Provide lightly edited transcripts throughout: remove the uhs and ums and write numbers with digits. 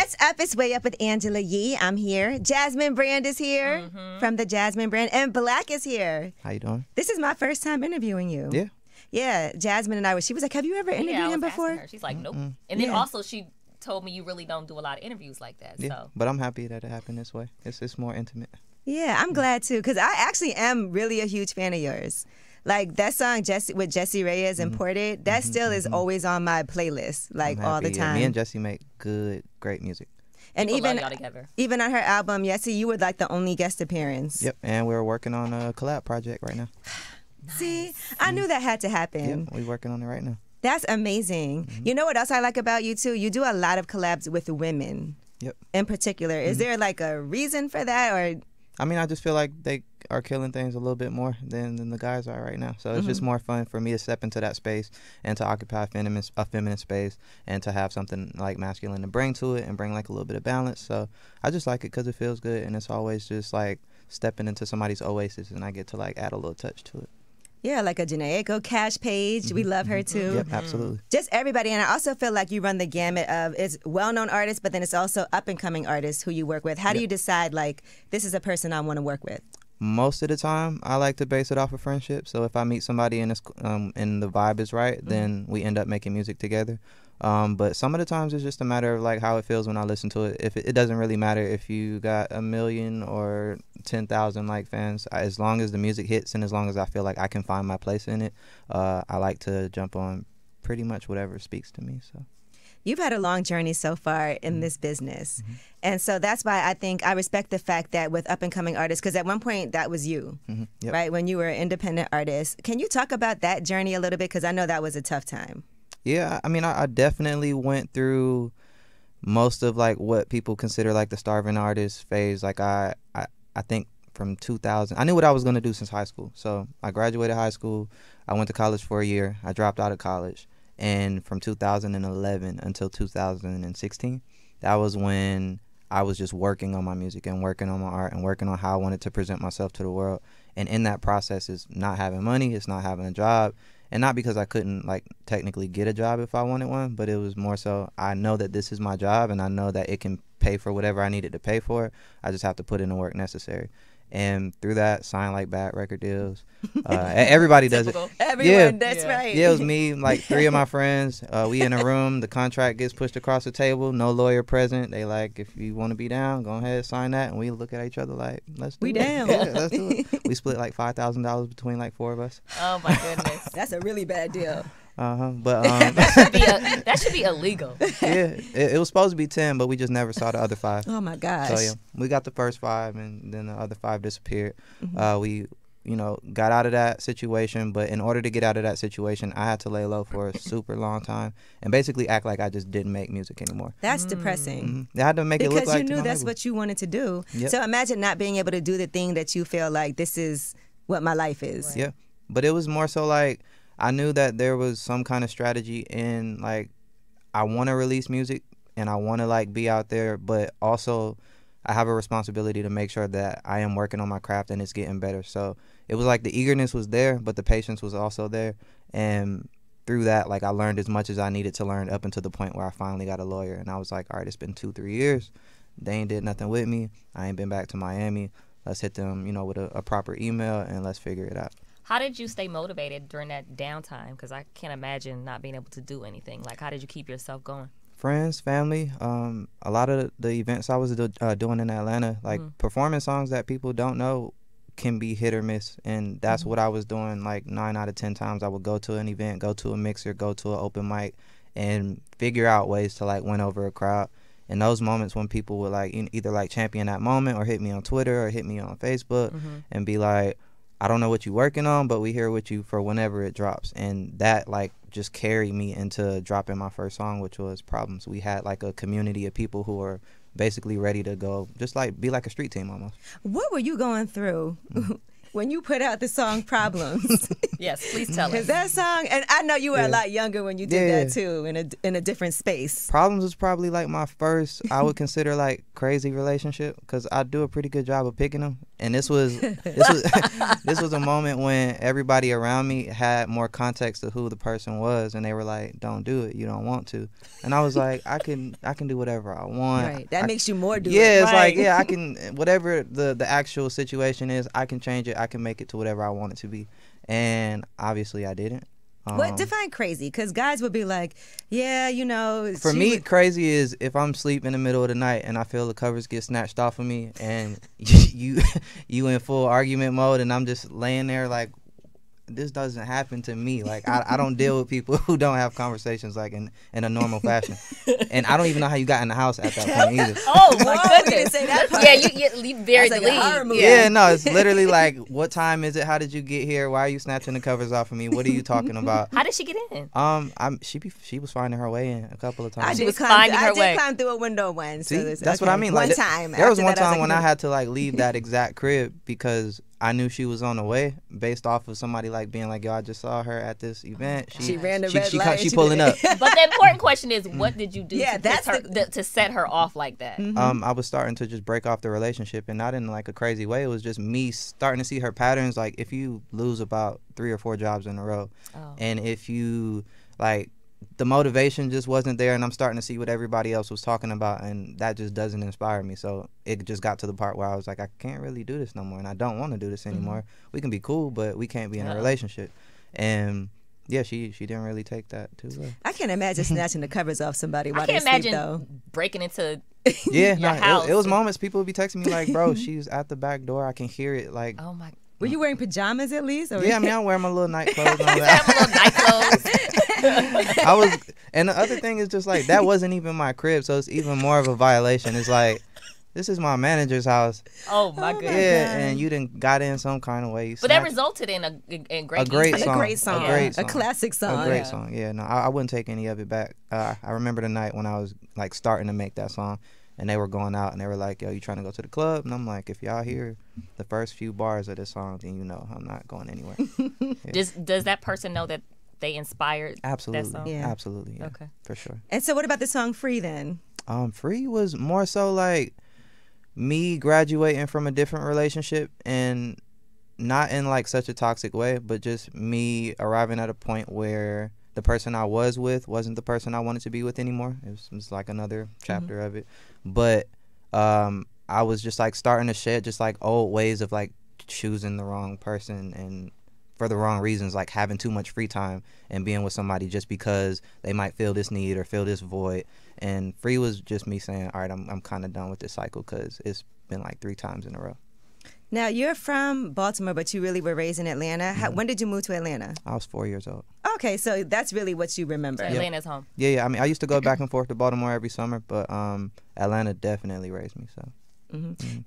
What's up? It's Way Up with Angela Yee. I'm here. Jasmine Brand is here from the Jasmine Brand, and Black is here. How you doing? This is my first time interviewing you. Yeah. Yeah, Jasmine and I she was like, have you ever interviewed him before? Her. She's like, nope. And then also she told me you really don't do a lot of interviews like that. Yeah, So. but I'm happy that it happened this way. It's more intimate. Yeah, I'm glad too, because I actually am really a huge fan of yours. Like that song with Jesse Reyes Imported, that still is always on my playlist, like all the time. Yeah, me and Jesse make great music. And People even love y'all together. Even on her album, Yessie, you were like the only guest appearance. Yep, and we're working on a collab project right now. Nice. See, I knew that had to happen. Yep, we're working on it right now. That's amazing. You know what else I like about you too? You do a lot of collabs with women. Yep. In particular, is there like a reason for that, or? I mean, I just feel like they are killing things a little bit more than the guys are right now. So it's just more fun for me to step into that space and to occupy a feminine space and to have something like masculine to bring to it and bring like a little bit of balance. So I just like it because it feels good, and it's always just like stepping into somebody's oasis, and I get to like add a little touch to it. Yeah, like a Janae Echo Cash Page. We love her too. Yep, absolutely. Just everybody. And I also feel like you run the gamut of it's well-known artists, but then it's also up-and-coming artists who you work with. How do you decide, like, this is a person I want to work with? Most of the time, I like to base it off of friendship. So if I meet somebody and the vibe is right, then we end up making music together. But some of the times it's just a matter of like how it feels when I listen to it. If it doesn't really matter if you got 1 million or 10,000 like fans, as long as the music hits and as long as I feel like I can find my place in it, I like to jump on pretty much whatever speaks to me. So. You've had a long journey so far in this business. And so that's why I think I respect the fact that with up-and-coming artists, because at one point that was you, right, when you were an independent artist. Can you talk about that journey a little bit? Because I know that was a tough time. Yeah, I mean, I definitely went through most of like what people consider like the starving artist phase. Like I think from 2000, I knew what I was going to do since high school. So I graduated high school. I went to college for a year. I dropped out of college. And from 2011 until 2016, that was when I was just working on my music and working on my art and working on how I wanted to present myself to the world. And in that process is not having money, it's not having a job. And not because I couldn't like technically get a job if I wanted one, but it was more so I know that this is my job and I know that it can pay for whatever I needed to pay for. I just have to put in the work necessary. And through that, sign like bad record deals. Everybody does it. Everyone, that's right. Yeah, it was me, like 3 of my friends. We in a room. The contract gets pushed across the table. No lawyer present. They like, if you want to be down, go ahead, sign that. And we look at each other like, let's do it. We down. Yeah, let's do it. We split like $5,000 between like 4 of us. Oh my goodness. That's a really bad deal. But that should be illegal. Yeah, it was supposed to be 10, but we just never saw the other 5. Oh my gosh. So yeah, we got the first 5, and then the other 5 disappeared. We got out of that situation, but in order to get out of that situation, I had to lay low for a super long time and basically act like I just didn't make music anymore. That's depressing. I had to make it look like because you knew that's what you wanted to do. Yep. So imagine not being able to do the thing that you feel like this is what my life is. Right. Yeah, but it was more so like I knew that there was some kind of strategy in like I want to release music and I want to like be out there, but also I have a responsibility to make sure that I am working on my craft and it's getting better. So it was like the eagerness was there, but the patience was also there. And through that, like I learned as much as I needed to learn up until the point where I finally got a lawyer. And I was like, all right, it's been 2-3 years. They ain't did nothing with me. I ain't been back to Miami. Let's hit them, with a proper email and let's figure it out. How did you stay motivated during that downtime? Because I can't imagine not being able to do anything. Like, how did you keep yourself going? Friends, family, a lot of the events I was doing in Atlanta, like performing songs that people don't know can be hit or miss. And that's what I was doing. Like 9 out of 10 times I would go to an event, go to a mixer, go to an open mic and figure out ways to like win over a crowd. And those moments when people would like either like champion that moment or hit me on Twitter or hit me on Facebook and be like, I don't know what you're working on, but we here with you for whenever it drops. And that like just carried me into dropping my first song, which was Problems. We had like a community of people who were basically ready to go, just like be like a street team almost. What were you going through when you put out the song Problems. Yes, please tell us. Because that song, and I know you were a lot younger when you did that too, in a different space. Problems was probably like my first, I would consider like crazy relationship, because I do a pretty good job of picking them. And this was this was a moment when everybody around me had more context of who the person was, and they were like, "Don't do it, you don't want to." And I was like, I can do whatever I want. Right. That makes you more do it. Yeah, it's right. like, I can, whatever the actual situation is, I can change it. I can make it to whatever I want it to be. And obviously I didn't. What define crazy? Because guys would be like, yeah, you know. For me, crazy is if I'm asleep in the middle of the night and I feel the covers get snatched off of me, and you in full argument mode, and I'm just laying there like, this doesn't happen to me. Like, I don't deal with people who don't have conversations like in a normal fashion. And I don't even know how you got in the house at that point either. Oh my Whoa, goodness! you didn't say that part. Yeah, you buried the That's like a horror lead. movie. Yeah, no, it's literally like, what time is it? How did you get here? Why are you snatching the covers off of me? What are you talking about? How did she get in? She was finding her way in a couple of times. I did finding her way. climb through a window once. See, So that's what I mean. Like, one time. There was After one that, I time when I like, had to like leave that exact crib because I knew she was on the way, based off of somebody like being like, "Yo, I just saw her at this event. She ran the red light. She pulling up." But the important question is, what did you do to set her off like that? I was starting to just break off the relationship, and not in like a crazy way. It was just me starting to see her patterns. Like, if you lose about 3 or 4 jobs in a row, and if you like, the motivation just wasn't there, and I'm starting to see what everybody else was talking about, and that just doesn't inspire me. So it just got to the part where I was like, I can't really do this no more, and I don't want to do this anymore. We can be cool, but we can't be in a relationship. And yeah, she didn't really take that too well. I can't imagine snatching the covers off somebody while they I can't sleep, imagine though. breaking into Yeah, your house. it was moments people would be texting me like, "Bro, she's at the back door. I can hear it." Like, oh my. Were you wearing pajamas at least? Or yeah, I mean, I wear my little night clothes and all that. I was, and the other thing is just like, that wasn't even my crib, so it's even more of a violation. It's like, this is my manager's house. Oh my goodness. Yeah, and you done got in some kind of way. But that resulted in a great song. A great song. A classic song. A great song. Yeah, no, I wouldn't take any of it back. I remember the night when I was like starting to make that song, and they were going out, and they were like, "Yo, you trying to go to the club?" And I'm like, "If y'all hear the first few bars of this song, then you know I'm not going anywhere." Yeah. Does that person know that they inspired Absolutely. that song? Yeah. Absolutely. Yeah, okay. For sure. And so what about the song Free then? Free was more so like me graduating from a different relationship, and not in like such a toxic way, but just me arriving at a point where the person I was with wasn't the person I wanted to be with anymore. It was like another chapter of it. But I was just like starting to shed just like old ways of like choosing the wrong person and for the wrong reasons, like having too much free time and being with somebody just because they might feel this need or feel this void. And Free was just me saying, all right, I'm kind of done with this cycle, because it's been like 3 times in a row. Now, you're from Baltimore, but you really were raised in Atlanta. When did you move to Atlanta? I was 4 years old. Okay, so that's really what you remember. So Atlanta's home. Yeah. I mean, I used to go back and forth to Baltimore every summer, but Atlanta definitely raised me. So.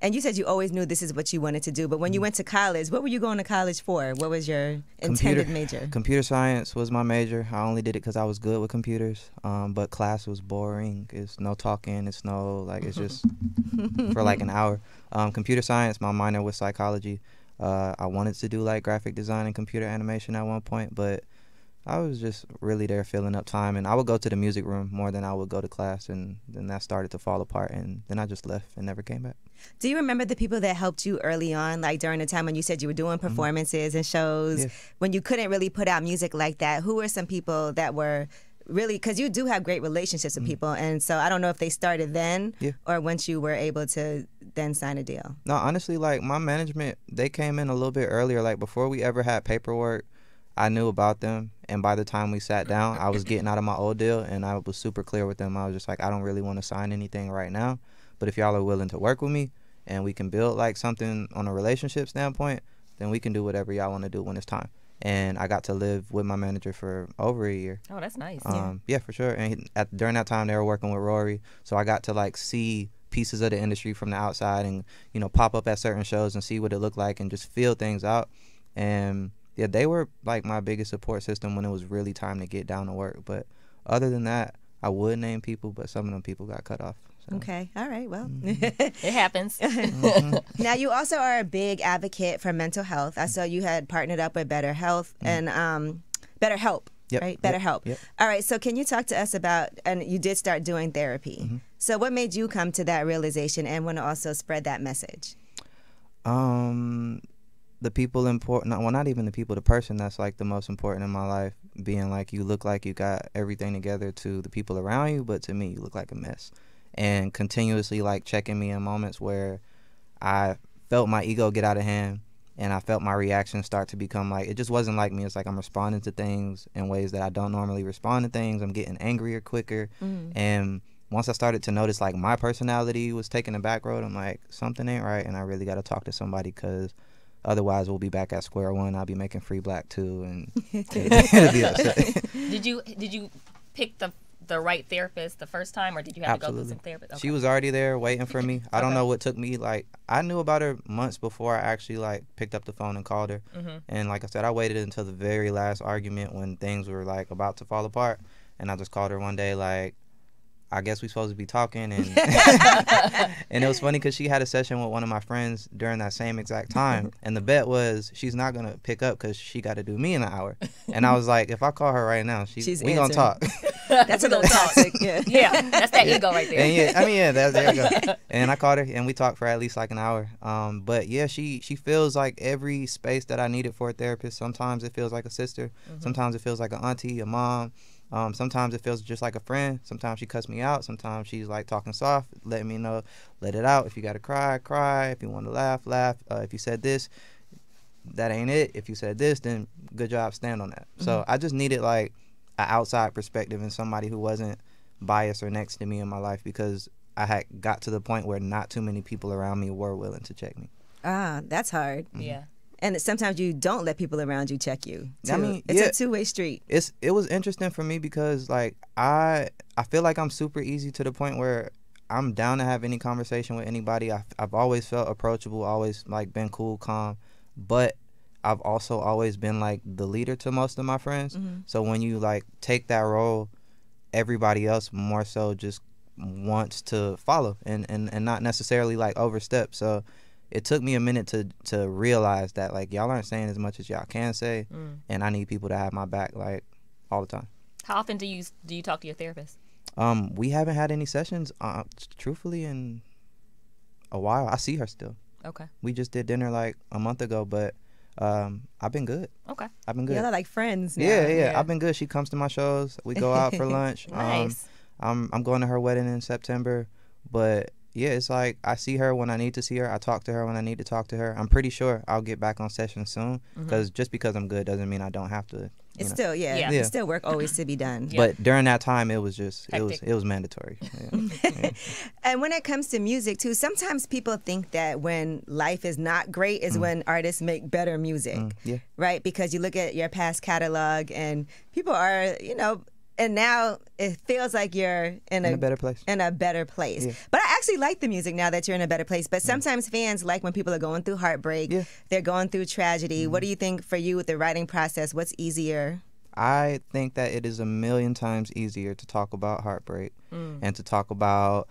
And you said you always knew this is what you wanted to do, but when you went to college, what were you going to college for? What was your intended major? Computer science was my major. I only did it because I was good with computers, but class was boring. It's no talking. It's no, like, it's just for like an hour. Computer science, my minor was psychology. I wanted to do like graphic design and computer animation at one point, but I was just really there filling up time, and I would go to the music room more than I would go to class, and then that started to fall apart, and then I just left and never came back. Do you remember the people that helped you early on, like during the time when you said you were doing performances and shows, when you couldn't really put out music like that? Who were some people that were really, because you do have great relationships with people, and so I don't know if they started then or once you were able to then sign a deal? No, honestly, like my management, they came in a little bit earlier. Like before we ever had paperwork, I knew about them, and by the time we sat down, I was getting out of my old deal, and I was super clear with them. I was just like, I don't really want to sign anything right now, but if y'all are willing to work with me and we can build like something on a relationship standpoint, then we can do whatever y'all want to do when it's time. And I got to live with my manager for over a year. Oh, that's nice. Yeah, for sure. And during that time, they were working with Rory, so I got to like see pieces of the industry from the outside, and you know, pop up at certain shows and see what it looked like and just feel things out. And yeah, they were like my biggest support system when it was really time to get down to work. But other than that, I would name people, but some of them people got cut off. So. Okay. All right. Well, It happens. Now, you also are a big advocate for mental health. I saw you had partnered up with Better Health and Better Help. Yep. Right? Better Help. Yep. All right. So can you talk to us about, and you did start doing therapy. So what made you come to that realization and want to also spread that message? The people important, well, not even the people, the person that's like the most important in my life, being like, you look like you got everything together to the people around you, but to me, you look like a mess. And continuously like checking me in moments where I felt my ego get out of hand and I felt my reaction start to become like, it just wasn't like me. It's like I'm responding to things in ways that I don't normally respond to things. I'm getting angrier quicker. And once I started to notice like my personality was taking a back road, I'm like, something ain't right, and I really got to talk to somebody, because otherwise we'll be back at square one. I'll be making free black too, and it'll be upset. Did you pick the right therapist the first time, or did you have to go through some therapy? Okay. She was already there waiting for me. I don't know what took me, like, I knew about her months before I actually like picked up the phone and called her. And like I said, I waited until the very last argument when things were like about to fall apart, and I just called her one day like, I guess we're supposed to be talking, and and it was funny because she had a session with one of my friends during that same exact time, and the bet was she's not gonna pick up because she got to do me in an hour, and I was like, if I call her right now, we gonna talk. That's a little toxic. Yeah, that's that ego right there. And there you go. And I called her, and we talked for at least like an hour. But yeah, she feels like every space that I needed for a therapist. Sometimes it feels like a sister. Sometimes it feels like an auntie, a mom. Sometimes it feels just like a friend. Sometimes she cuts me out. Sometimes she's like talking soft, letting me know, let it out. If you gotta cry, cry. If you want to laugh, laugh. If you said this, that ain't it. If you said this, then good job, stand on that. So I just needed like an outside perspective and somebody who wasn't biased or next to me in my life, because I had got to the point where not too many people around me were willing to check me. Ah, that's hard. Yeah. And sometimes you don't let people around you check you, too. I mean, it's a two-way street. It was interesting for me because like I feel like I'm super easy to the point where I'm down to have any conversation with anybody. I've always felt approachable, always like been cool, calm, but I've also always been like the leader to most of my friends. So when you like take that role, everybody else more so just wants to follow and not necessarily like overstep. So it took me a minute to realize that like y'all aren't saying as much as y'all can say, and I need people to have my back like all the time. How often do you talk to your therapist? We haven't had any sessions, truthfully, in a while. I see her still. Okay. We just did dinner like a month ago, but I've been good. Okay. I've been good. Yeah, they're like friends now. Yeah. I've been good. She comes to my shows. We go out for lunch. Nice. I'm going to her wedding in September, but yeah, it's like I see her when I need to see her. I talk to her when I need to talk to her. I'm pretty sure I'll get back on session soon, because just because I'm good doesn't mean I don't have to. It's still, it's still work always to be done. Yeah. But during that time, it was just, Hectic. it was mandatory. Yeah. And when it comes to music, too, sometimes people think that when life is not great is when artists make better music, right? Because you look at your past catalog and people are, and now it feels like you're in a better place. In a better place. Yeah. But I actually like the music now that you're in a better place. But sometimes fans like when people are going through heartbreak, they're going through tragedy. What do you think for you with the writing process? What's easier? I think that it is a million times easier to talk about heartbreak and to talk about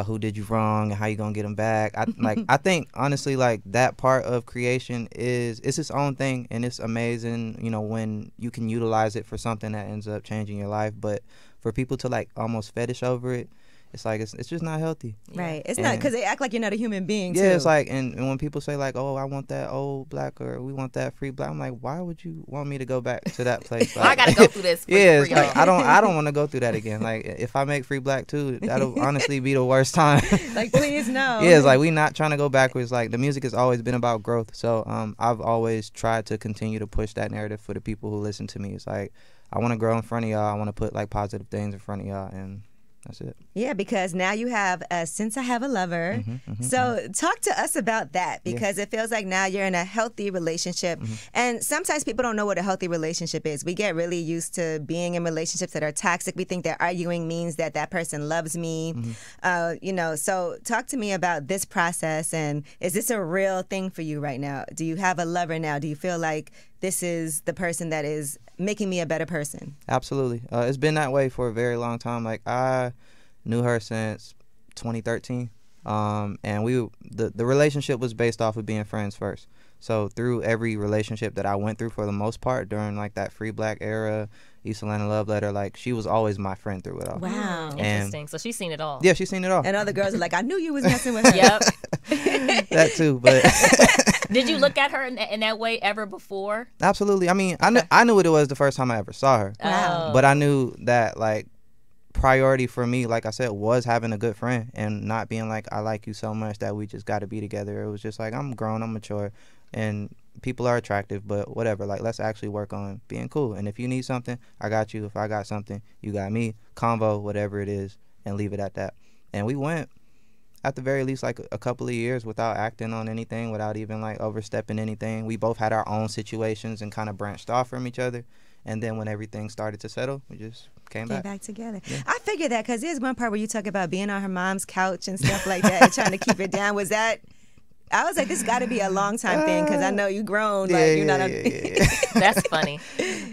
who did you wrong and how you gonna get them back. I think honestly, like, that part of creation it's its own thing, and it's amazing, when you can utilize it for something that ends up changing your life. But for people to like almost fetish over it, it's like it's just not healthy. Right. It's not, because they act like you're not a human being too. Yeah, it's like, and when people say like, oh, I want that old black, or we want that free black, I'm like, why would you want me to go back to that place? Like, I gotta go through this. Yeah, it's like I don't want to go through that again. Like, if I make free black too, that'll honestly be the worst time. Like, please no. Yeah, it's like we not trying to go backwards. Like, the music has always been about growth. So I've always tried to continue to push that narrative for the people who listen to me. It's like, I want to grow in front of y'all. I want to put like positive things in front of y'all, and that's it. Yeah, because now you have Since I Have a Lover. So talk to us about that, because it feels like now you're in a healthy relationship. And sometimes people don't know what a healthy relationship is. We get really used to being in relationships that are toxic. We think that arguing means that person loves me. So talk to me about this process, and is this a real thing for you right now? Do you have a lover now? Do you feel like this is the person that is making me a better person? Absolutely. It's been that way for a very long time. Like, I knew her since 2013. And the relationship was based off of being friends first. So through every relationship that I went through, for the most part, during like that Free Black era, East Atlanta Love Letter, like she was always my friend through it all. Wow. Interesting. So she's seen it all. Yeah, she's seen it all. And other girls are like, I knew you was messing with her. Yep. That too, but Did you look at her in that way ever before? absolutely. I mean, I knew what it was the first time I ever saw her. Wow. But I knew that like priority for me, like I said, was having a good friend and not being like, I like you so much that we just got to be together. It was just like, I'm grown, I'm mature, and people are attractive, but whatever, like let's actually work on being cool. And if you need something, I got you. If I got something, you got me. Convo, whatever it is, and leave it at that. And we went at the very least like a couple of years without acting on anything, without even like overstepping anything. We both had our own situations and kind of branched off from each other. And then when everything started to settle, we just came back together. Yeah. I figured that because there's one part where you talk about being on her mom's couch and stuff like that and trying to keep it down. Was that... I was like, this got to be a long time thing because I know you grown. Like, you're not. That's funny.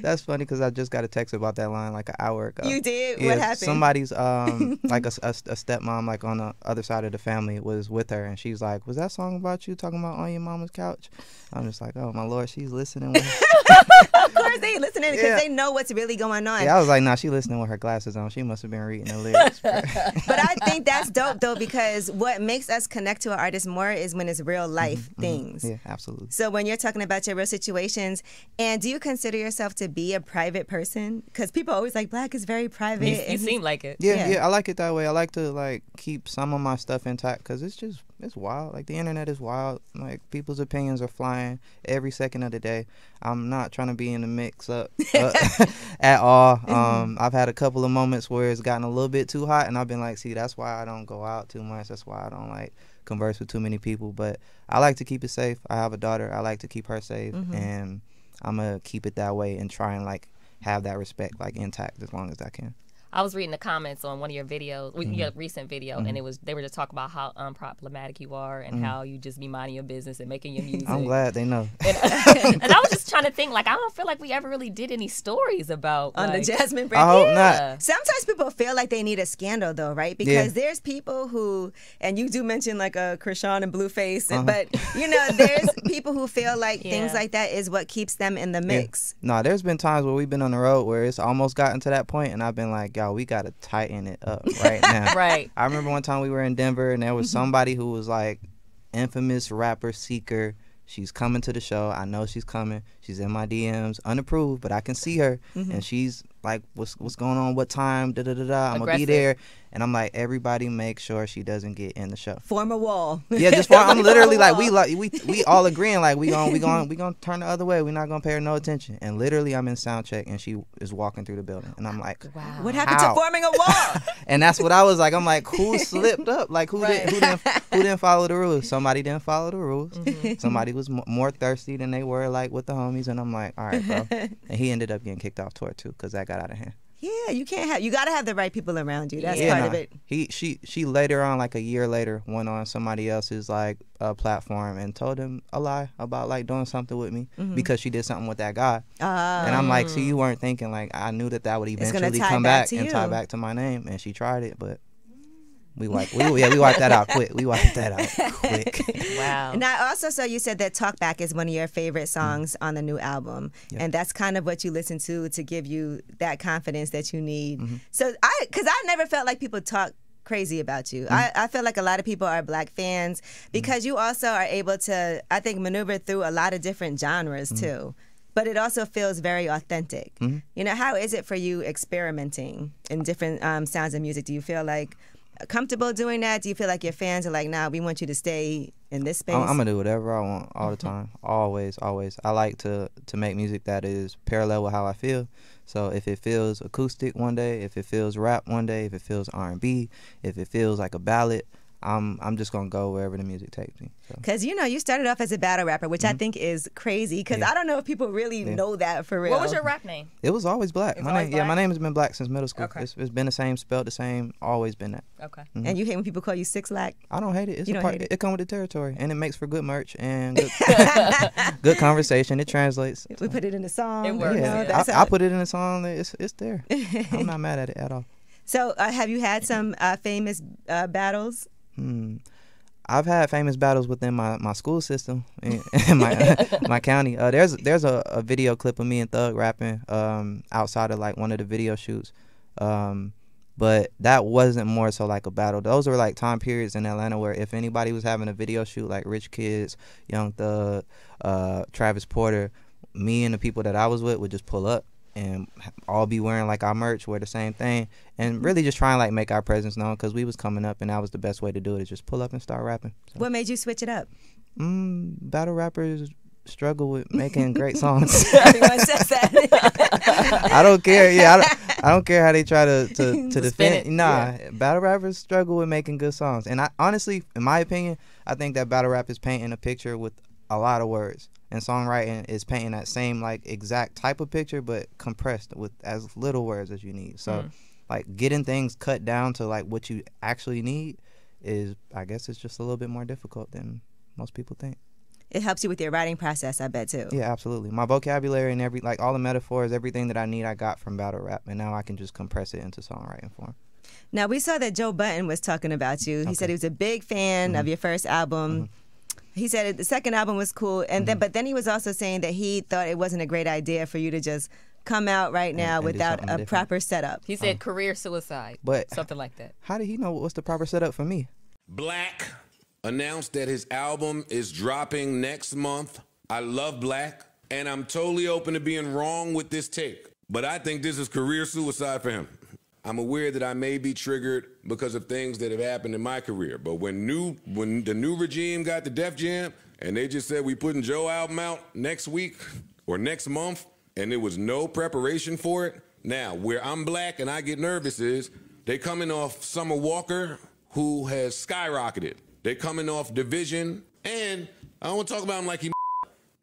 That's funny because I just got a text about that line like an hour ago. You did? Yeah, what happened? Somebody's like a stepmom like on the other side of the family was with her, and she's like, "Was that song about you talking about on your mama's couch?" I'm just like, "Oh my Lord, she's listening." Of course they listening because they know what's really going on. Yeah, I was like, "Nah, she listening with her glasses on. She must have been reading the lyrics." But I think that's dope though because what makes us connect to an artist more is when it's real life things. Yeah, absolutely. So when you're talking about your real situations, and do you consider yourself to be a private person? Because people always like Black is very private. You seem like it. Yeah, I like it that way. I like to like keep some of my stuff intact because it's wild. Like the internet is wild. Like people's opinions are flying every second of the day. I'm not trying to be in the mix up at all. I've had a couple of moments where it's gotten a little bit too hot, and I've been like, see, that's why I don't go out too much. That's why I don't like converse with too many people. But I like to keep it safe. I have a daughter. I like to keep her safe, and I'm gonna keep it that way and try and like have that respect like intact as long as I can. I was reading the comments on one of your videos, your recent video, and they were just talking about how unproblematic you are and how you just be minding your business and making your music. I'm glad they know. And I was just trying to think, like, I don't feel like we ever really did any stories about on like, the Jasmine I hope not. Sometimes people feel like they need a scandal, though, right? Because there's people who, and you do mention like a Krishan and Blueface, but you know, there's people who feel like things like that is what keeps them in the mix. No, there's been times where we've been on the road where it's almost gotten to that point, and I've been like, yo, we gotta tighten it up right now. Right. I remember one time we were in Denver, and there was somebody who was like infamous rapper Seeker. She's coming to the show. I know she's coming. She's in my DMs, unapproved, but I can see her, and she's like, "What's going on? What time? Da da da da. I'm gonna be there." And I'm like, everybody, make sure she doesn't get in the show. Form a wall. Yeah, just I'm literally like we all agreeing like we gonna turn the other way. We're not gonna pay her no attention. And literally, I'm in sound check, and she is walking through the building, and I'm like, wow. What happened to forming a wall? And that's what I was like. I'm like, who slipped up? Like who didn't follow the rules? Somebody didn't follow the rules. Somebody was more thirsty than they were like with the homies, and I'm like, all right, bro. And he ended up getting kicked off tour too because that got out of hand. Yeah, you gotta have the right people around you. That's part of it. She later on, like a year later, went on somebody else's like platform and told him a lie about like doing something with me because she did something with that guy. And I'm like, see, you weren't thinking like I knew that would eventually come back and tie back to my name, and she tried it, but we wiped that out quick. Wow. And I also saw you said that Talk Back is one of your favorite songs on the new album. Yep. And that's kind of what you listen to give you that confidence that you need. So because I never felt like people talk crazy about you. I feel like a lot of people are Black fans because you also are able to, I think, maneuver through a lot of different genres too. But it also feels very authentic. You know, how is it for you experimenting in different sounds of music? Do you feel like comfortable doing that? Do you feel like your fans are like, nah, we want you to stay in this space? I'm gonna do whatever I want all the time. Always. I like to make music that is parallel with how I feel. So if it feels acoustic one day, if it feels rap one day, if it feels R&B, if it feels like a ballad, I'm just gonna go wherever the music takes me. Because you know you started off as a battle rapper, which I think is crazy. Because I don't know if people really know that for real. What was your rap name? It was always Black. My name has been Black since middle school. Okay. It's been the same, spelled the same, always been that. Okay. And you hate when people call you Six Lack? I don't hate it. It's you don't hate it. It comes with the territory, and it makes for good merch and good conversation. It translates. We put it in the song. It works. Yeah, I put it in a song. It's there. I'm not mad at it at all. So have you had some famous battles? I've had famous battles within my school system in my county. There's a video clip of me and Thug rapping outside of like one of the video shoots. But that wasn't more so like a battle. Those were like time periods in Atlanta where if anybody was having a video shoot, like Rich Kids, Young Thug, Travis Porter, me and the people that I was with would just pull up and all be wearing like our merch, wear the same thing, and really just try and like make our presence known because we was coming up and that was the best way to do it, is just pull up and start rapping. So. What made you switch it up? Battle rappers struggle with making great songs. Everyone says that. I don't care. Yeah, I don't care how they try to defend it. Nah, yeah. Battle rappers struggle with making good songs. And I honestly, in my opinion, I think that battle rap is painting a picture with a lot of words. And songwriting is painting that same like exact type of picture, but compressed with as little words as you need. So like getting things cut down to like what you actually need is, I guess it's just a little bit more difficult than most people think. It helps you with your writing process, I bet, too. Yeah, absolutely. My vocabulary and like all the metaphors, everything that I need, I got from battle rap, and now I can just compress it into songwriting form. Now, we saw that Joe Budden was talking about you. He said he was a big fan of your first album. He said the second album was cool, and but then he was also saying that he thought it wasn't a great idea for you to just come out right now and without a different proper setup. He said career suicide, but something like that. How did he know what's the proper setup for me? Black announced that his album is dropping next month. I love Black, and I'm totally open to being wrong with this take, but I think this is career suicide for him. I'm aware that I may be triggered because of things that have happened in my career, but when the new regime got the Def Jam and they just said we putting Joe album out next week or next month, and there was no preparation for it. Now, where I'm Black and I get nervous is they coming off Summer Walker, who has skyrocketed. They coming off Division, and I don't want to talk about him like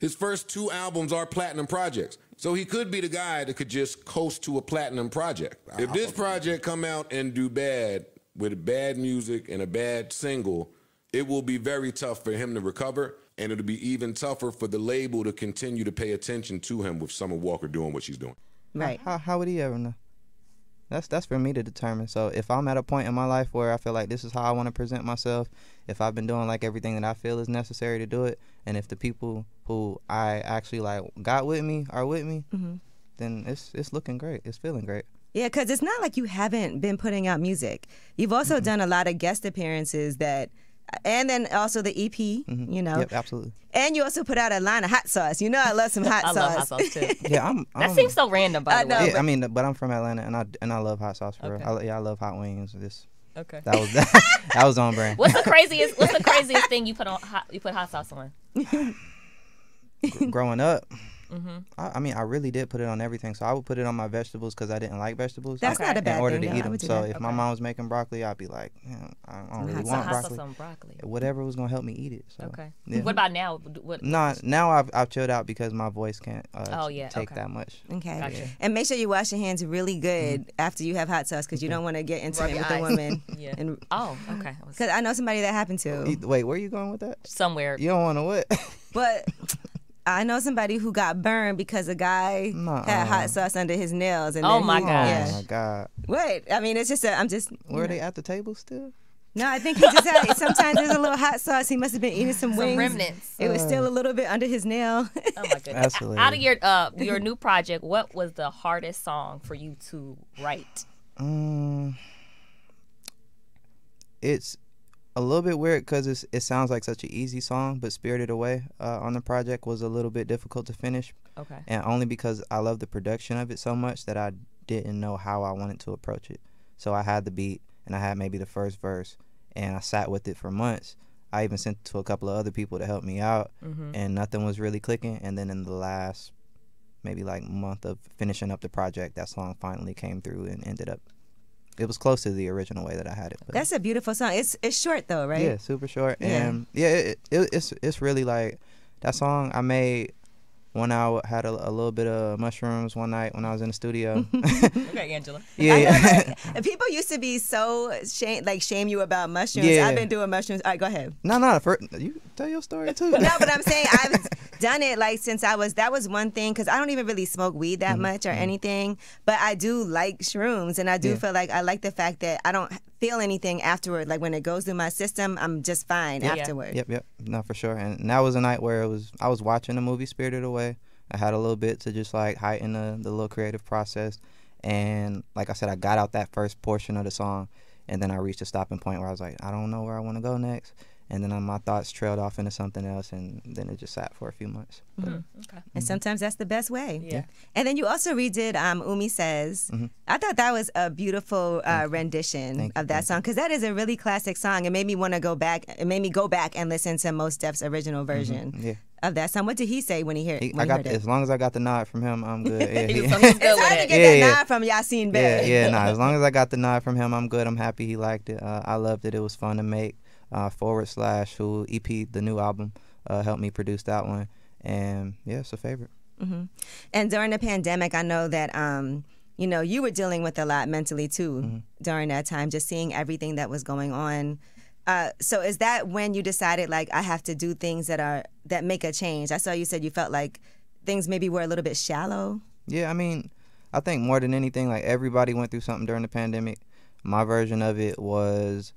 his first two albums are platinum projects. So he could be the guy that could just coast to a platinum project. If this project come out and do bad with bad music and a bad single, it will be very tough for him to recover, and it'll be even tougher for the label to continue to pay attention to him with Summer Walker doing what she's doing. Right. How would he ever know? That's for me to determine. So if I'm at a point in my life where I feel like this is how I want to present myself, if I've been doing like everything that I feel is necessary to do it, and if the people who I actually like got with me are with me, then it's looking great. It's feeling great. Yeah, because it's not like you haven't been putting out music. You've also done a lot of guest appearances and then also the EP, you know. Yep, absolutely. And you also put out a line of hot sauce. You know I love some hot sauce. I love hot sauce too. Yeah, that seems so random, by the way. Yeah, I mean, but I'm from Atlanta, and I love hot sauce for real. I love hot wings. Okay. That was on brand. What's the craziest thing you put hot sauce on? Growing up. I mean, I really did put it on everything. So I would put it on my vegetables because I didn't like vegetables. That's not a bad thing. In order to eat them. So if my mom was making broccoli, I'd be like, I don't really want broccoli. On broccoli. Whatever was gonna help me eat it. So, okay. Yeah. What about now? Now I've chilled out because my voice can't take that much. Okay. Gotcha. Yeah. And make sure you wash your hands really good after you have hot sauce because you don't want to get intimate with the woman. Yeah. And, okay. Because I know somebody that happened to. Wait, where are you going with that? Somewhere. You don't want to what? But I know somebody who got burned because a guy had hot sauce under his nails. And oh my gosh. Yeah. Oh my God. Wait, I mean, it's just Were they at the table still? No, I think he just had, sometimes there's a little hot sauce. He must have been eating some wings. Remnants. It was still a little bit under his nail. Oh my goodness. Absolutely. Out of your new project, what was the hardest song for you to write? It's a little bit weird because it sounds like such an easy song, but Spirited Away on the project was a little bit difficult to finish. Okay. And only because I love the production of it so much that I didn't know how I wanted to approach it. So I had the beat, and I had maybe the first verse, and I sat with it for months. I even sent it to a couple of other people to help me out, and nothing was really clicking. And then in the last maybe like month of finishing up the project, that song finally came through and ended up. It was close to the original way that I had it. But that's a beautiful song. It's short though, right? Yeah, super short. Yeah. And yeah, it's really like that song I made Went out, had a little bit of mushrooms one night when I was in the studio. Okay, Angela. Yeah. And people used to be so shame you about mushrooms. Yeah. I've been doing mushrooms. All right, go ahead. No, you tell your story too. No, but I'm saying I've done it like since that was one thing, because I don't even really smoke weed that much or anything, but I do like shrooms, and I do feel like I like the fact that I don't feel anything afterward. Like when it goes through my system, I'm just fine afterward. Yep. No, for sure. And that was a night where I was watching the movie Spirited Away. I had a little bit to just like heighten the little creative process, and like I said, I got out that first portion of the song, and then I reached a stopping point where I was like, I don't know where I want to go next. And then my thoughts trailed off into something else, and then it just sat for a few months. Okay. And sometimes that's the best way. Yeah. And then you also redid Umi Says. I thought that was a beautiful rendition of that song, because that is a really classic song. It made me want to go back. It made me go back and listen to Mos Def's original version of that song. What did he say when he heard it? As long as I got the nod from him, I'm good. Yeah, He's good It's with hard to it. get that nod from Yasin Bey. As long as I got the nod from him, I'm good. I'm happy he liked it. I loved it. It was fun to make. / who EP, the new album, helped me produce that one, and it's a favorite. And during the pandemic, I know that you were dealing with a lot mentally too during that time, just seeing everything that was going on. So is that when you decided, like, I have to do things that make a change? I saw you said you felt like things maybe were a little bit shallow. Yeah, I mean, I think more than anything, like, everybody went through something during the pandemic. My version of it was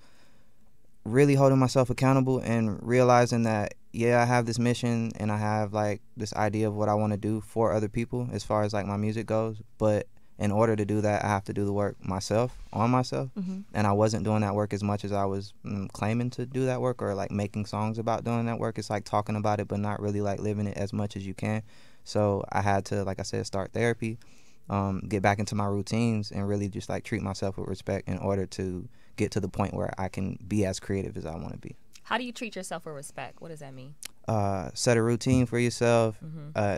really holding myself accountable and realizing that, I have this mission and I have like this idea of what I want to do for other people as far as like my music goes, but in order to do that, I have to do the work on myself, and I wasn't doing that work as much as I was claiming to do that work, or like making songs about doing that work. It's like talking about it but not really like living it as much as you can. So I had to, like I said, start therapy, get back into my routines, and really just like treat myself with respect in order to get to the point where I can be as creative as I want to be. How do you treat yourself with respect? What does that mean? Set a routine for yourself.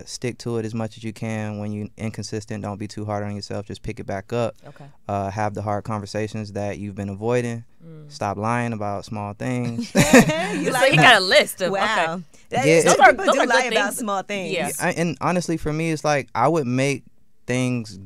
Stick to it as much as you can. When you're inconsistent, don't be too hard on yourself. Just pick it back up. Okay. Have the hard conversations that you've been avoiding. Stop lying about small things. You got a list of wow. Okay. Those are do good lie things. about small things. Yeah. And honestly, for me, it's like I would make things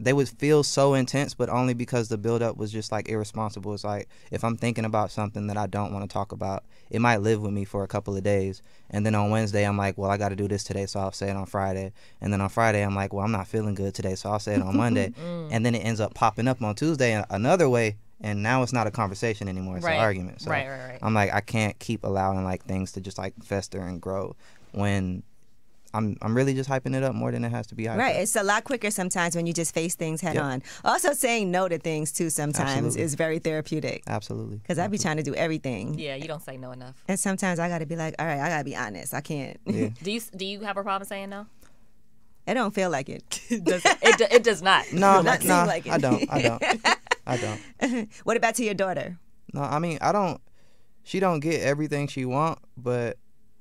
they would feel so intense, but only because the buildup was just like irresponsible. It's like if I'm thinking about something that I don't want to talk about, it might live with me for a couple of days, and then on Wednesday I'm like, well, I got to do this today, so I'll say it on Friday, and then on Friday I'm like, well, I'm not feeling good today, so I'll say it on Monday, and then it ends up popping up on Tuesday in another way, and now it's not a conversation anymore, it's an argument. So right. I'm like, I can't keep allowing like things to just like fester and grow when I'm really just hyping it up more than it has to be hyped Right. up. It's a lot quicker sometimes when you just face things head on. Also, saying no to things too sometimes is very therapeutic. Absolutely. Because I be trying to do everything. Yeah, you don't say no enough. And sometimes I got to be like, all right, I got to be honest. I can't. Yeah. Do you have a problem saying no? It don't feel like it. It does not. No, not seem like it. I don't. What about to your daughter? No, I mean, she don't get everything she want, but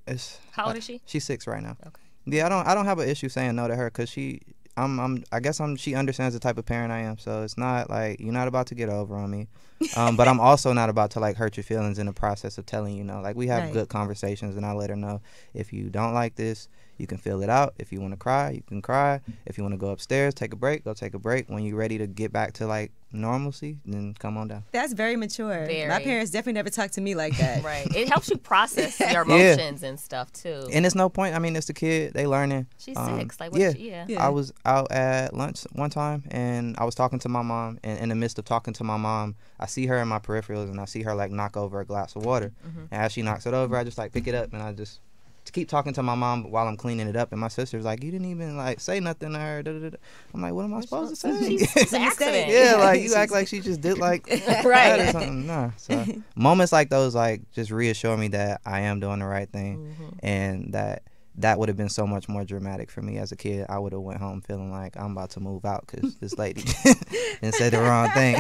it's. How old is she? She's 6 right now. Okay. Yeah, I don't have an issue saying no to her, because she understands the type of parent I am, so it's not like you're not about to get over on me, but I'm also not about to like hurt your feelings in the process of telling you no. Like, we have good conversations, and I let her know, if you don't like this, you can feel it out. If you want to cry, you can cry. If you want to go upstairs, take a break, go take a break. When you're ready to get back to like normalcy, then come on down. That's very mature. My parents definitely never talked to me like that. Right. It helps you process your emotions and stuff too. And it's no point. I mean, it's the kid. They learning. She's 6. Like, yeah. I was out at lunch one time, and I was talking to my mom. And in the midst of talking to my mom, I see her in my peripherals, and I see her like knock over a glass of water. And as she knocks it over, I just like pick it up, and I just keep talking to my mom while I'm cleaning it up. And my sister's like, you didn't even like say nothing to her. I'm like, what am I supposed to say? It's an accident. Yeah, like you act like she just did like right or something. Nah. So moments like those like just reassure me that I am doing the right thing, and that would have been so much more dramatic for me as a kid. I would have went home feeling like I'm about to move out because this lady and said the wrong thing.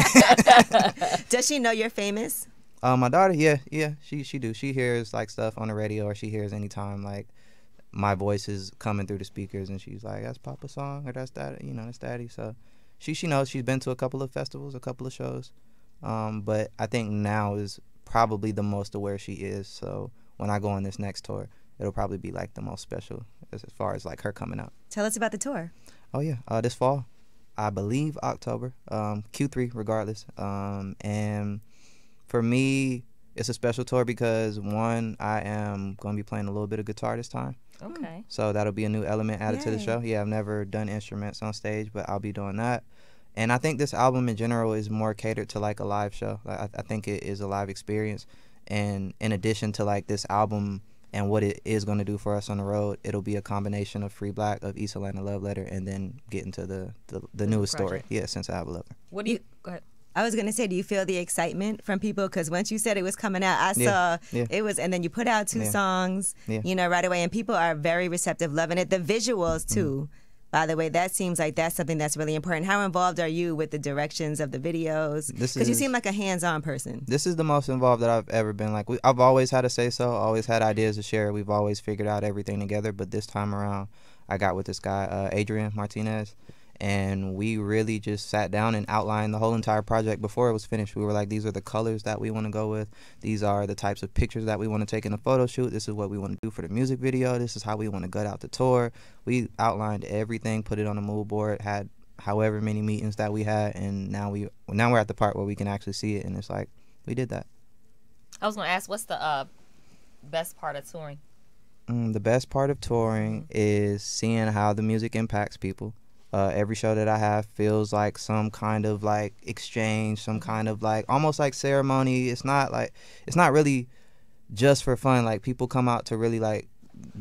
Does she know you're famous? My daughter, yeah, she do. She hears like stuff on the radio, or she hears anytime like my voice is coming through the speakers, and she's like, "That's Papa's song," or "That's that," that's Daddy. So she knows. She's been to a couple of festivals, a couple of shows, but I think now is probably the most aware she is. So when I go on this next tour, it'll probably be like the most special as far as like her coming out. Tell us about the tour. Oh yeah, this fall, I believe October, Q3 regardless. And for me, it's a special tour because one, I am going to be playing a little bit of guitar this time. Okay. So that'll be a new element added to the Yay. show. Yeah, I've never done instruments on stage, but I'll be doing that. And I think this album in general is more catered to like a live show. I think it is a live experience. And in addition to like this album and what it is going to do for us on the road, it'll be a combination of Free Black, of East Atlanta Love Letter, and then get into the newest story. Yeah, Since I Have a Lover. What do you go ahead? I was going to say, do you feel the excitement from people? Because once you said it was coming out, I saw it was, and then you put out 2 songs, you know, right away, and people are very receptive, loving it. The visuals, too, by the way, that seems like that's something that's really important. How involved are you with the directions of the videos? Because you seem like a hands-on person. This is the most involved that I've ever been. Like, I've always had a say-so, always had ideas to share. We've always figured out everything together, but this time around, I got with this guy, Adrian Martinez, and we really just sat down and outlined the whole entire project before it was finished. We were like, these are the colors that we want to go with. These are the types of pictures that we want to take in a photo shoot. This is what we want to do for the music video. This is how we want to gut out the tour. We outlined everything, put it on a mood board, had however many meetings that we had, and now we're at the part where we can actually see it, and it's like, we did that. I was going to ask, what's the best part of touring? The best part of touring is seeing how the music impacts people. Every show that I have feels like some kind of like exchange, some kind of like almost like ceremony. It's not really just for fun. Like, people come out to really like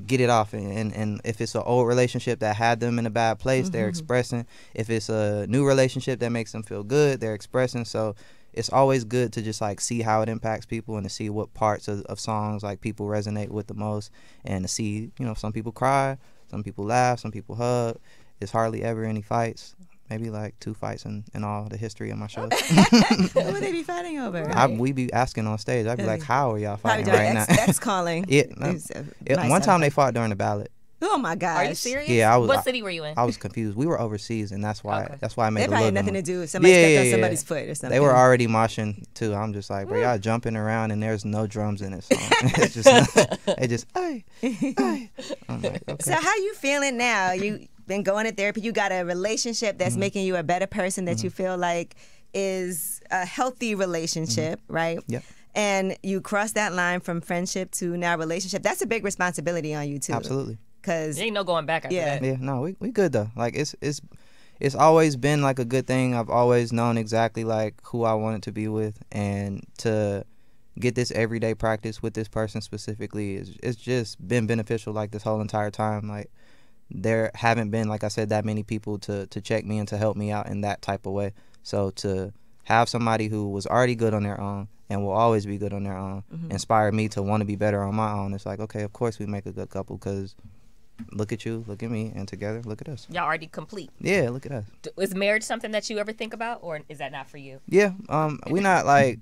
get it off, and if it's an old relationship that had them in a bad place, they're expressing. If it's a new relationship that makes them feel good, they're expressing. So it's always good to just like see how it impacts people and to see what parts of songs like people resonate with the most, and to see, you know, some people cry, some people laugh, some people hug. There's hardly ever any fights. Maybe like 2 fights in all the history of my shows. What would they be fighting over? We be asking on stage. I'd be like, how are y'all fighting right now? X calling. One time they fought during the ballot. Oh my gosh! Are you serious? Yeah, I was. What city were you in? I was confused. We were overseas, and that's why. Okay. That's why I made They it a probably little had nothing more. to do with somebody stepped on somebody's foot or something. They were already moshing too. I'm just like, bro, y'all jumping around, and there's no drums in this song. It's just, it just, hey. I'm like, okay. So how you feeling now? You been going to therapy. You got a relationship that's making you a better person that you feel like is a healthy relationship, right? Yep. And you cross that line from friendship to now relationship. That's a big responsibility on you too. Absolutely. Because There ain't no going back after that. Yeah, no, we good though. Like, it's always been like a good thing. I've always known exactly like who I wanted to be with, and to get this everyday practice with this person specifically it's just been beneficial like this whole entire time. Like, there haven't been, like I said, that many people to check me and to help me out in that type of way. So to have somebody who was already good on their own and will always be good on their own inspire me to want to be better on my own. It's like, okay, of course we make a good couple, because look at you, look at me, and together, look at us. Y'all already complete. Yeah, look at us. Is marriage something that you ever think about, or is that not for you? Yeah, we not like,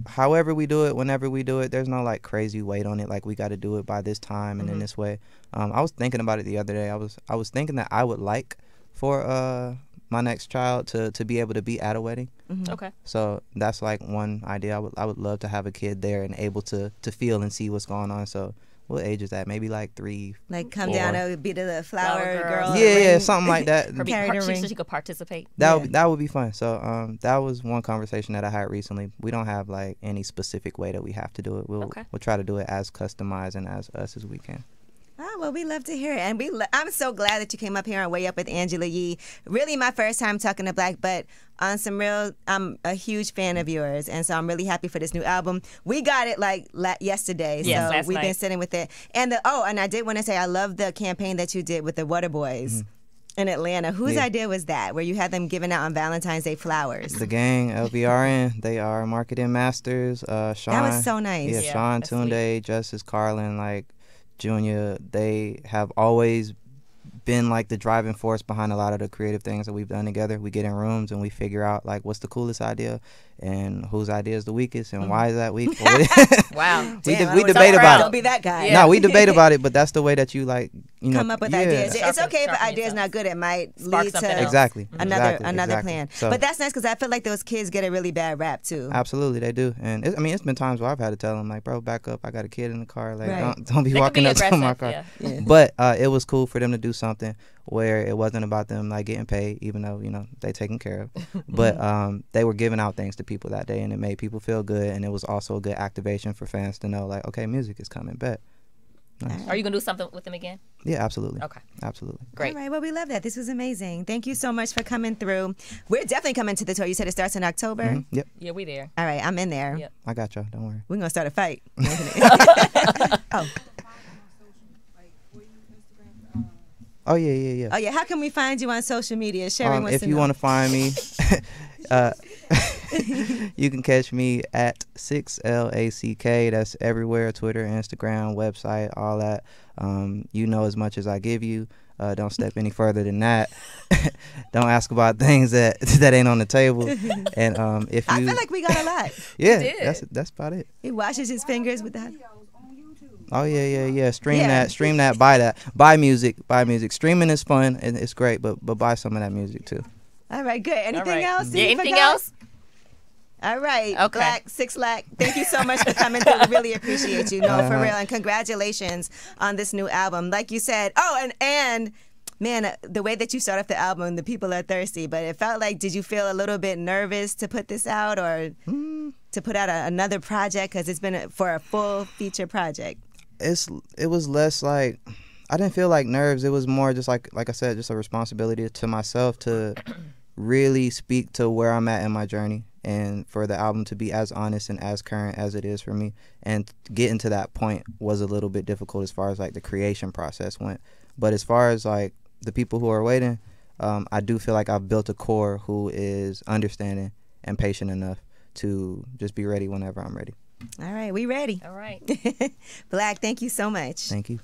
however we do it, whenever we do it, there's no like crazy weight on it. Like, we got to do it by this time and in this way. I was thinking about it the other day. I was thinking that I would like for my next child to be able to be at a wedding. Okay. So that's like one idea. I would love to have a kid there and able to feel and see what's going on. So what age is that? Maybe like 3. like come 4. down and be the flower girl. Yeah, something like that. So she could participate. That would be fun. So that was one conversation that I had recently. We don't have like any specific way that we have to do it. We'll try to do it as customized and as us as we can. Oh, well, we love to hear it. And I'm so glad that you came up here on Way Up with Angela Yee. Really my first time talking to Black, but on some real, I'm a huge fan of yours. And so I'm really happy for this new album. We got it like yesterday. Yes, so last we've night. been sitting with it. And and I did want to say, I love the campaign that you did with the Water Boys in Atlanta. Whose idea was that, where you had them giving out on Valentine's Day flowers? The gang, LVRN, they are marketing masters. Sean, that was so nice. Yeah, Yeah, Sean that's Tunde, Justice Carlin, like Junior, they have always been like the driving force behind a lot of the creative things that we've done together. We get in rooms and we figure out like what's the coolest idea, and whose idea is the weakest and why is that weak. Wow. we Damn, debate about Don't it. be that guy. Yeah. No, we debate about it, but that's the way that you like, you know, Come up with yeah. ideas. It's Sharpen- okay if an sharpen idea is yourself. not good. It might Spark lead something to else. Exactly. another Exactly. plan. So, But that's nice because I feel like those kids get a really bad rap too. absolutely, they do. And I mean, it's been times where I've had to tell them, like, bro, back up. I got a kid in the car. Like, Right. don't be They can walking be up to my aggressive, car. yeah. But it was cool for them to do something where it wasn't about them like getting paid, even though, you know, they taken care of. But they were giving out things to people that day, and it made people feel good. And it was also a good activation for fans to know, like, okay, music is coming back. Nice. Are you gonna do something with them again? Yeah, absolutely. Okay. Absolutely. Great. All right, well, we love that. This was amazing. Thank you so much for coming through. We're definitely coming to the tour. You said it starts in October? Yep. Yeah, we there. All right, I'm in there. Yep. I got y'all. Don't worry. We're going to start a fight. Oh. Oh, yeah. Oh, yeah. How can we find you on social media? Sherry wants If to you know. want to find me, you can catch me at 6LACK. That's everywhere: Twitter, Instagram, website, all that. You know as much as I give you. Don't step any further than that. Don't ask about things that ain't on the table. And if you, I feel like we got a lot. yeah, did. that's about it. He washes his fingers with that. Oh yeah. Stream Yeah. that, buy that, buy music. Streaming is fun and it's great, but buy some of that music too. All right, good. Anything All right. else? Yeah, You anything forgot? else? All right. Okay. Black, 6 Lack. Thank you so much for coming through. We really appreciate you. No, for real. And congratulations on this new album. Like you said, and man, the way that you start off the album, the people are thirsty, but it felt like, did you feel a little bit nervous to put this out or to put out another project? Because it's been for a full feature project. It was less like, I didn't feel like nerves. It was more just like I said, just a responsibility to myself to really speak to where I'm at in my journey, and for the album to be as honest and as current as it is for me. And getting to that point was a little bit difficult as far as like the creation process went. But as far as like the people who are waiting, I do feel like I've built a core who is understanding and patient enough to just be ready whenever I'm ready. All right, we ready. All right. Black, thank you so much. Thank you.